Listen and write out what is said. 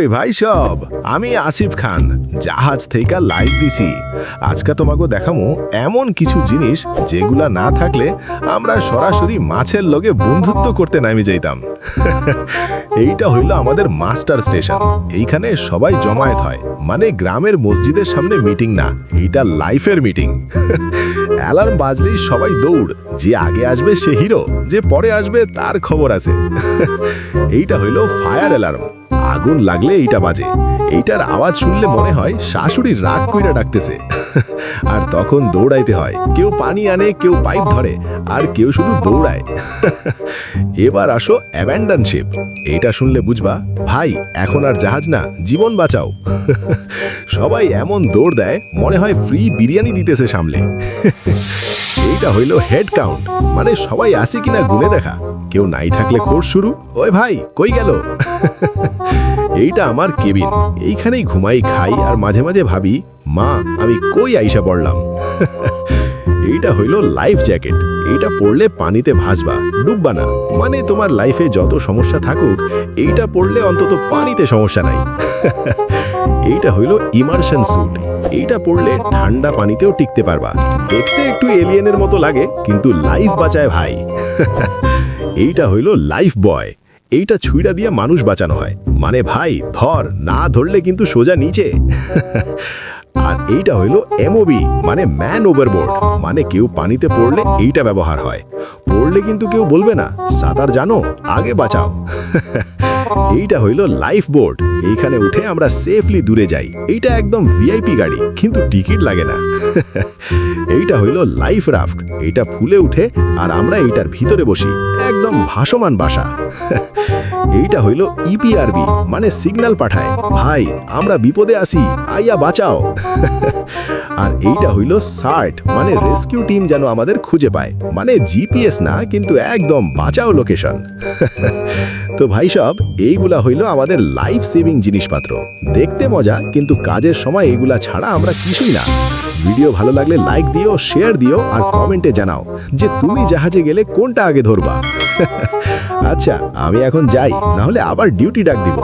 ওই ভাই সব, আমি আসিফ খান জাহাজ থেকে লাইভ দিছি। আজকে তোমাকে দেখামু এমন কিছু জিনিস যেগুলা না থাকলে আমরা সরাসরি মাছের লগে বন্ধুত্ব করতে নামি যাইতাম। এইটা হইল আমাদের মাস্টার স্টেশন। এইখানে সবাই জমায়েত হয়, মানে গ্রামের মসজিদের সামনে মিটিং না, এইটা লাইফের মিটিং। অ্যালার্ম বাজলেই সবাই দৌড়, যে আগে আসবে সে হিরো, যে পরে আসবে তার খবর আছে। এইটা হইল ফায়ার অ্যালার্ম। আগুন লাগলে এইটা বাজে। এইটার আওয়াজ শুনলে মনে হয় শাশুড়ির রাগ কইরা ডাকতেছে। আর তখন দৌড়াইতে হয়, কেউ পানি আনে, কেউ পাইপ ধরে, আর কেউ শুধু দৌড়ায়। এবার আসো অ্যাবান্ডন শিপ। এইটা শুনলে বুঝবা ভাই এখন আর জাহাজ না, জীবন বাঁচাও। সবাই এমন দৌড় দেয় মনে হয় ফ্রি বিরিয়ানি দিতেছে সামলে। এইটা হইল হেড কাউন্ট, মানে সবাই আসে কিনা গুনে দেখা। কেউ নাই থাকলে কোর্স শুরু, ওই ভাই কই গেল। এইটা আমার কেবিন, এইখানেই ঘুমাই, খাই, আর মাঝে মাঝে ভাবি মা আমি কই আইসা পড়লাম। এইটা হইল লাইফ জ্যাকেট। এইটা পরলে পানিতে ভাসবা, ডুববা না। মানে তোমার লাইফে যত সমস্যা থাকুক, এইটা পরলে অন্তত পানিতে সমস্যা নাই। এইটা হইল ইমার্শন স্যুট। এইটা পরলে ঠান্ডা পানিতেও টিকতে পারবা। দেখতে একটু এলিয়েনের মতো লাগে, কিন্তু লাইফ বাঁচায় ভাই। এইটা হইল লাইফ বয়। এইটা ছুঁড়া দিয়ে মানুষ বাঁচানো হয়, মানে ভাই ধর, না ধরলে কিন্তু সোজা নিচে। আর এইটা হইল এমওবি, মানে ম্যান ওভারবোর্ড। মানে কেউ পানিতে পড়লে এইটা ব্যবহার হয়। পড়লে কিন্তু কেউ বলবে না সাঁতার জানো, আগে বাঁচাও। এইটা হইল লাইফ বোট। এইখানে উঠে আমরা সেফলি দূরে যাই। এইটা একদম ভিআইপি গাড়ি, কিন্তু টিকিট লাগে না। এইটা হইল লাইফ রাফট। এইটা ফুলে উঠে আর আমরা এইটার ভিতরে বসি, একদম ভাসমান বাসা। এইটা হইল ইপিআরবি, মানে সিগন্যাল পাঠায়, ভাই আমরা বিপদে আছি, আইয়া বাঁচাও। আর এইটা হইল সার্ট, মানে রেস্কিউ টিম যেন আমাদের খুঁজে পায়। মানে জিপিএস না, কিন্তু একদম বাঁচাও লোকেশন। তো ভাই সব, এইগুলা হইল আমাদের লাইফ সেভিং জিনিসপত্র। দেখতে মজা, কিন্তু কাজের সময় এইগুলা ছাড়া আমরা কিছুই না। ভিডিও ভালো লাগলে লাইক দিও, শেয়ার দিও, আর কমেন্টে জানাও যে তুমি জাহাজে গেলে কোনটা আগে ধরবা। আচ্ছা আমি এখন যাই, না হলে আবার ডিউটি ডাক দিব।